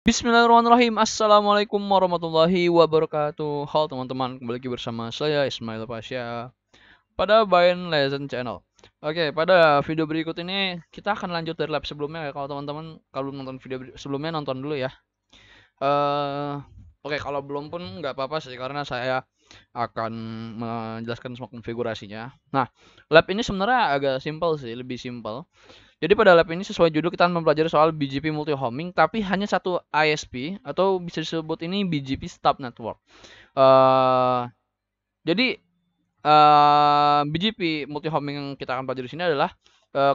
Bismillahirrahmanirrahim. Assalamualaikum warahmatullahi wabarakatuh. Halo teman-teman, kembali lagi bersama saya Ismail Pasha pada Bayan Legend Channel. Oke, pada video berikut ini kita akan lanjut dari lab sebelumnya ya. Kalau teman-teman kalau nonton video sebelumnya nonton dulu ya. Oke, kalau belum pun nggak apa-apa sih karena saya akan menjelaskan semua konfigurasinya. Nah, lab ini sebenarnya agak simpel sih, lebih simpel. Jadi pada lab ini sesuai judul kita akan mempelajari soal BGP multi-homing tapi hanya satu ISP atau bisa disebut ini BGP stub network. Uh, jadi BGP multi-homing yang kita akan pelajari di sini adalah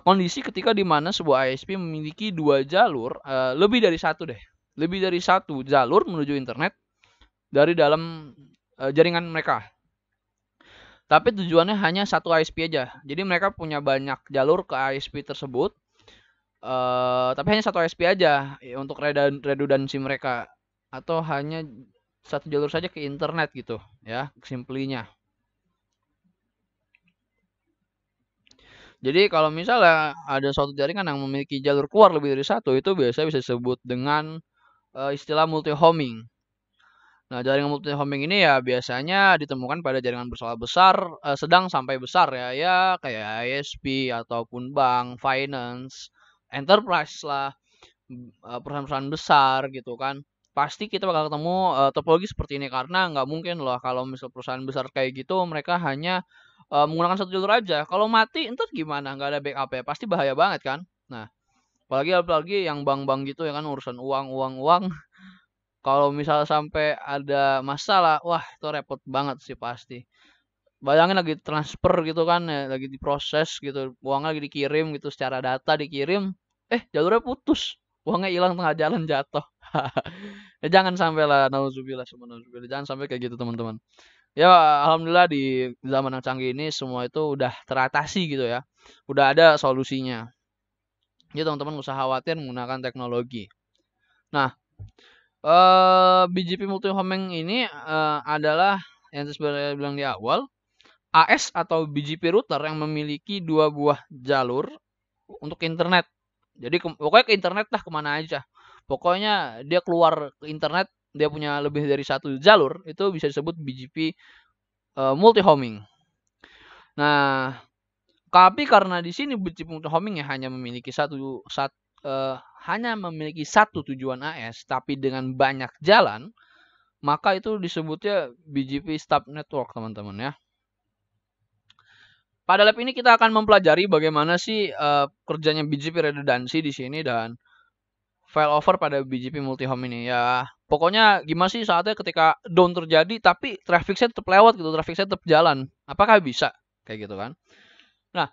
kondisi ketika di mana sebuah ISP memiliki dua jalur, lebih dari satu deh, lebih dari satu jalur menuju internet dari dalam jaringan mereka. Tapi tujuannya hanya satu ISP aja. Jadi mereka punya banyak jalur ke ISP tersebut. Tapi hanya satu ISP aja ya, untuk redundansi mereka atau hanya satu jalur saja ke internet gitu ya, simplinya. Jadi kalau misalnya ada suatu jaringan yang memiliki jalur keluar lebih dari satu itu biasanya bisa disebut dengan istilah multi homing. Nah, jaringan multi homing ini ya biasanya ditemukan pada jaringan berskala besar, sedang sampai besar ya, ya kayak ISP ataupun bank, finance, enterprise lah, perusahaan-perusahaan besar gitu kan. Pasti kita bakal ketemu topologi seperti ini karena nggak mungkin loh kalau misal perusahaan besar kayak gitu mereka hanya menggunakan satu jalur aja. Kalau mati entar gimana? Nggak ada backup ya, pasti bahaya banget kan. Nah, apalagi yang bank-bank gitu ya kan urusan uang uang uang. Kalau misal sampai ada masalah, wah itu repot banget sih pasti. Bayangin lagi transfer gitu kan ya, lagi diproses gitu, uangnya lagi dikirim gitu secara data dikirim, jalurnya putus, uangnya hilang tengah jalan jatuh. Ya jangan sampai lah, nauzubillah, semua nauzubillah, jangan sampai kayak gitu teman-teman. Ya alhamdulillah di zaman yang canggih ini semua itu udah teratasi gitu ya, udah ada solusinya. Jadi teman-teman nggak usah khawatir menggunakan teknologi. Nah, BGP multi homing ini adalah yang saya bilang di awal, AS atau BGP router yang memiliki dua buah jalur untuk internet. Jadi pokoknya ke internet lah kemana aja. Pokoknya dia keluar ke internet, dia punya lebih dari satu jalur, itu bisa disebut BGP multi homing. Nah, tapi karena di sini BGP multi homing ya hanya memiliki satu tujuan AS, tapi dengan banyak jalan, maka itu disebutnya BGP stub network teman-teman ya. Pada lab ini kita akan mempelajari bagaimana sih kerjanya BGP redundancy di sini dan failover pada BGP multi home ini ya. Pokoknya gimana sih saatnya ketika down terjadi tapi traffic saya tetap lewat gitu, traffic saya tetap jalan. Apakah bisa? Kayak gitu kan. Nah,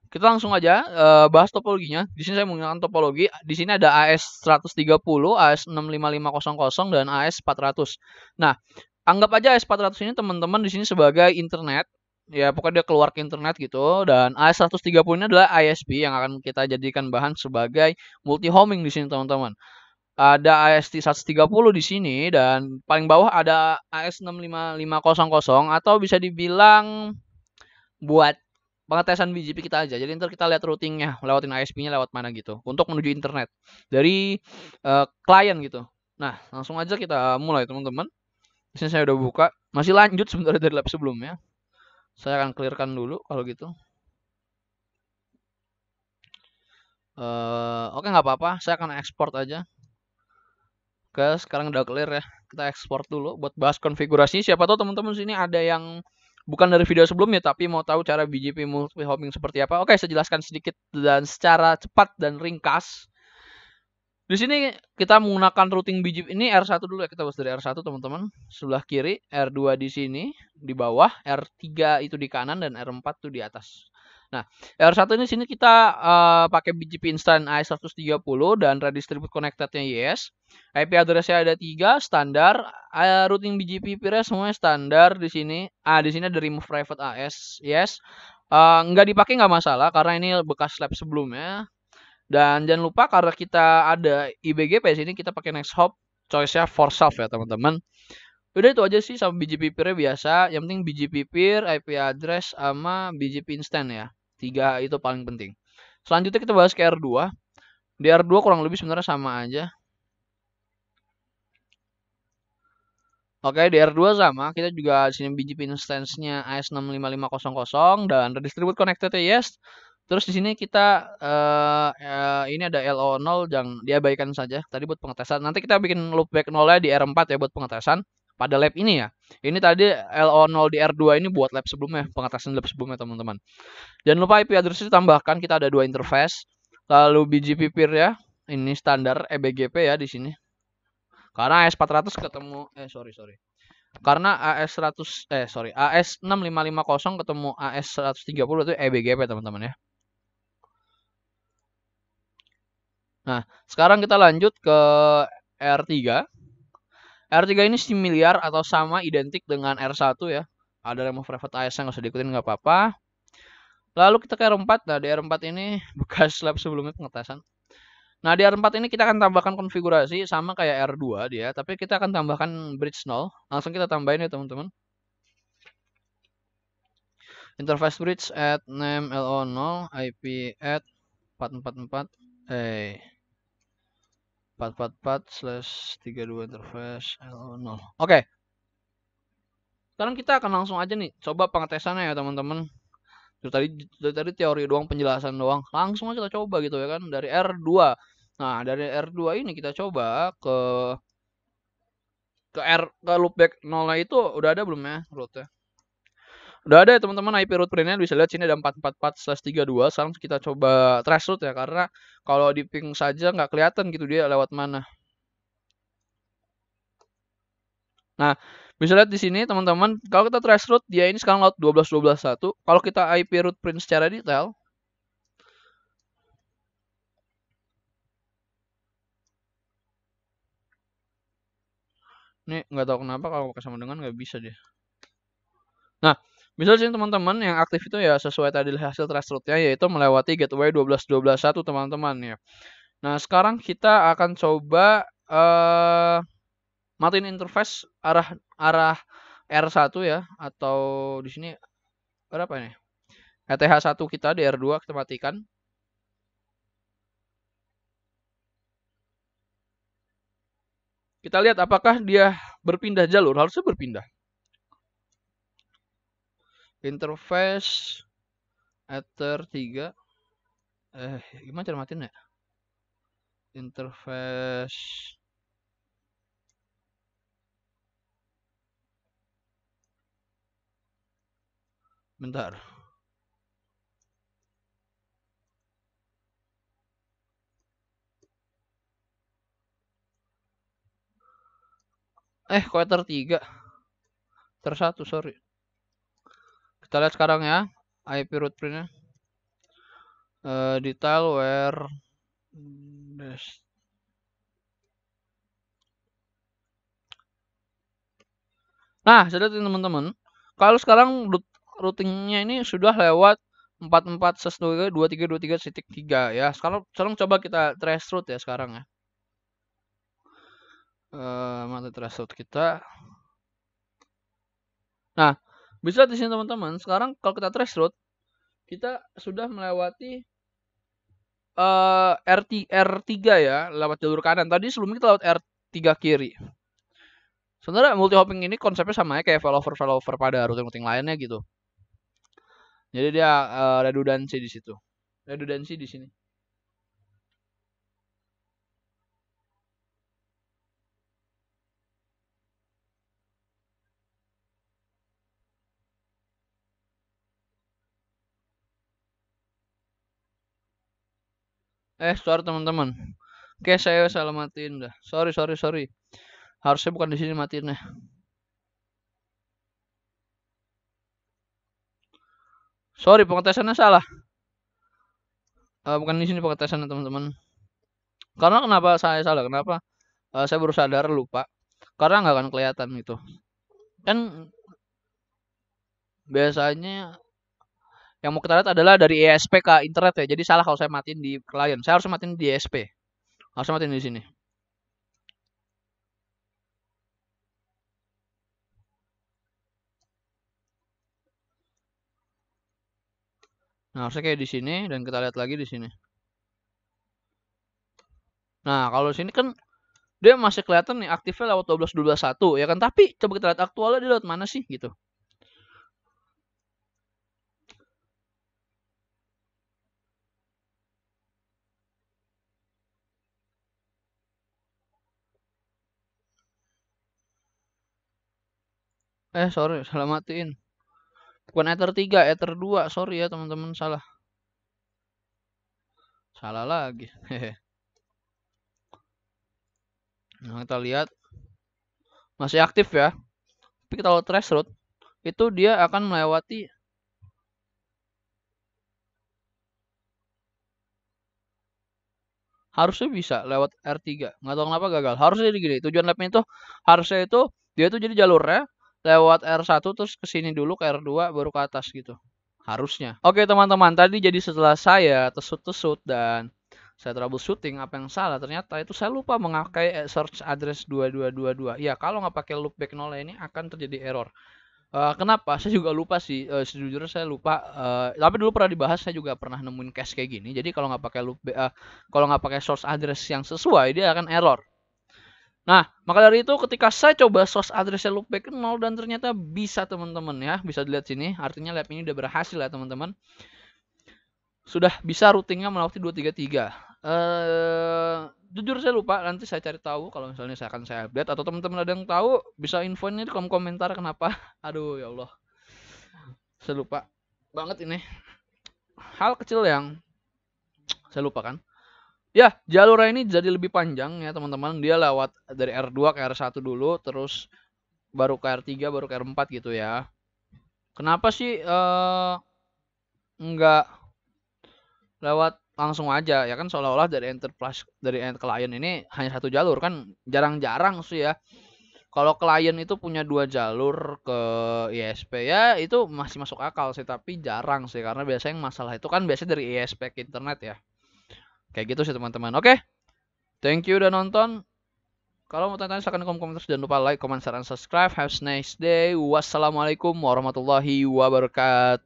kita langsung aja bahas topologinya. Di sini saya menggunakan topologi. Di sini ada AS130, AS65500 dan AS400. Nah, anggap aja AS400 ini teman-teman di sini sebagai internet. Ya, pokoknya dia keluar ke internet gitu. Dan AS130 ini adalah ISP yang akan kita jadikan bahan sebagai multi homing di sini teman-teman. Ada AST130 di sini dan paling bawah ada AS65500 atau bisa dibilang buat pengetesan BGP kita aja. Jadi ntar kita lihat routingnya, lewatin ISP-nya lewat mana gitu untuk menuju internet dari klien gitu. Nah, langsung aja kita mulai teman-teman. Di sini saya udah buka. Masih lanjut sebenarnya dari lab sebelumnya. Saya akan clearkan dulu kalau gitu. Oke, nggak apa-apa. Saya akan ekspor aja. Oke, sekarang udah clear ya. Kita ekspor dulu buat bahas konfigurasi. Siapa tahu teman-teman sini ada yang bukan dari video sebelumnya tapi mau tahu cara BGP multi homing seperti apa. Oke, saya jelaskan sedikit dan secara cepat dan ringkas. Di sini kita menggunakan routing BGP ini R1 dulu ya, kita bahas dari R1 teman-teman. Sebelah kiri, R2 di sini di bawah, R3 itu di kanan dan R4 itu di atas. Nah, R1 ini sini kita pakai BGP instan AS130 dan redistribute connected-nya YES. IP address-nya ada 3 standar, routing BGP peer semuanya standar di sini. Di sini ada remove private AS, yes. Nggak dipakai nggak masalah karena ini bekas lab sebelumnya. Dan jangan lupa karena kita ada IBGP sini kita pakai next hop, choice-nya for self ya teman-teman. Udah itu aja sih sama BGP peer biasa. Yang penting BGP peer, IP address sama BGP instant ya. 3 itu paling penting. Selanjutnya kita bahas ke R2. Di R2 kurang lebih sebenarnya sama aja. Oke, di R2 sama, kita juga di sini biji instance-nya AS65500 dan redistribute connected ya, yes. Terus di sini kita ini ada LO0 yang diabaikan saja tadi buat pengetesan. Nanti kita bikin loopback 0-nya di R4 ya buat pengetesan pada lab ini ya. Ini tadi LO0 di R2 ini buat lab sebelumnya, pengetesan lab sebelumnya teman-teman. Jangan lupa IP address ditambahkan, kita ada 2 interface. Lalu BGP peer ya. Ini standar EBGP ya di sini. Karena AS400 ketemu sorry. Karena AS6550 ketemu AS130 itu EBGP teman-teman ya. Nah, sekarang kita lanjut ke R3. R3 ini similar atau sama identik dengan R1 ya. Ada remove private AS yang nggak usah diikutin nggak apa-apa. Lalu kita ke R4. Nah, di R4 ini bekas lab sebelumnya pengetesan. Nah, di R4 ini kita akan tambahkan konfigurasi sama kayak R2 dia, tapi kita akan tambahkan bridge 0. Langsung kita tambahin ya, teman-teman. Interface bridge at name LO0, IP at 444 444/32 interface LO0. Oke. Sekarang kita akan langsung aja nih coba pengetesannya ya, teman-teman. Dari tadi teori doang, penjelasan doang. Langsung aja kita coba gitu ya kan dari R2. Nah, dari R2 ini kita coba ke loopback 0-nya itu udah ada belum ya rootnya? Udah ada ya teman-teman, IP root printnya bisa lihat sini ada 444/32. Sekarang kita coba trace root ya, karena kalau di ping saja nggak kelihatan gitu dia lewat mana. Nah, bisa lihat di sini teman-teman, kalau kita trace root dia ini sekarang laut 12.12.1. Kalau kita IP root print secara detail, ini nggak tahu kenapa kalau pakai sama dengan nggak bisa dia. Nah, bisa sih teman-teman yang aktif itu ya sesuai tadi hasil trace rootnya, yaitu melewati gateway 12.12.1 teman-teman ya. Nah, sekarang kita akan coba matiin interface arah R1 ya, atau di sini berapa ini? ETH1 kita di R2 kita matikan. Kita lihat apakah dia berpindah jalur, harusnya berpindah. Interface Ether 3. Gimana cara matiin ya? Interface bentar. Kok Ether 3? Ether 1, sorry. Kita lihat sekarang ya, IP root printnya. Detail where Nah, sudah teman-teman. Kalau sekarang routingnya ini sudah lewat 44/2323.3 ya. Sekarang coba kita trace route ya sekarang ya. Mati trace route kita. Nah, bisa di sini teman-teman. Sekarang kalau kita trace route, kita sudah melewati R3 ya, lewat jalur kanan. Tadi sebelumnya kita lewat R3 kiri. Sebenarnya multi hopping ini konsepnya sama ya kayak failover pada routing lainnya gitu. Jadi dia redundansi di situ. Redundansi di sini. Sorry teman-teman. Oke, saya salah matiin dah. Sorry. Harusnya bukan di sini matiinnya. Sorry, pengetesannya salah. Bukan di sini pengetesannya teman-teman. Karena kenapa saya salah? Kenapa? Saya baru sadar lupa. Karena nggak akan kelihatan gitu. Kan biasanya yang mau kita lihat adalah dari ESP ke internet ya. Jadi salah kalau saya matiin di klien. Saya harus matiin di ESP. Harus matiin di sini. Nah, harusnya kayak di sini dan kita lihat lagi di sini. Nah, kalau sini kan dia masih kelihatan nih aktifnya lewat 12.12.1 ya kan, tapi coba kita lihat aktualnya dia lewat mana sih gitu. Sorry, salah matiin. Bukan Ether 3, Ether 2. Sorry ya teman-teman, salah. Salah lagi. Nah, kita lihat masih aktif ya. Tapi kita lihat threshold itu dia akan melewati harusnya bisa lewat R3. Nggak tahu kenapa gagal. Harusnya jadi gini. Tujuan labnya itu harusnya itu dia tuh jadi jalurnya lewat R1 terus ke sini dulu ke R2 baru ke atas gitu. Harusnya. Oke teman-teman, tadi jadi setelah saya tesut-tesut dan saya troubleshooting apa yang salah, ternyata itu saya lupa memakai search address 2222. Ya, kalau nggak pakai loopback 0 ini akan terjadi error. Kenapa? Saya juga lupa sih. Sejujurnya saya lupa. Tapi dulu pernah dibahas. Saya juga pernah nemuin case kayak gini. Jadi kalau nggak pakai kalau nggak pakai source address yang sesuai, dia akan error. Nah, maka dari itu ketika saya coba source address-nya loopback 0 dan ternyata bisa teman-teman ya. Bisa dilihat sini. Artinya lab ini udah berhasil ya teman-teman. Sudah bisa routingnya melewati 233. Jujur saya lupa, nanti saya cari tahu kalau misalnya saya akan saya update atau teman-teman ada yang tahu bisa infonya di kolom komentar kenapa. Aduh ya Allah. Saya lupa banget ini. Hal kecil yang saya lupa kan. Ya, jalurnya ini jadi lebih panjang ya teman-teman. Dia lewat dari R2 ke R1 dulu, terus baru ke R3, baru ke R4 gitu ya. Kenapa sih nggak lewat langsung aja ya kan, seolah-olah dari enterprise dari klien ini hanya satu jalur kan, jarang-jarang sih ya. Kalau klien itu punya 2 jalur ke ISP ya itu masih masuk akal sih, tapi jarang sih karena biasanya yang masalah itu kan biasanya dari ISP ke internet ya. Kayak gitu sih teman-teman. Oke, thank you udah nonton. Kalau mau tanya-tanya silahkan di kolom komentar, jangan lupa like, comment, share, dan subscribe. Have a nice day. Wassalamualaikum warahmatullahi wabarakatuh.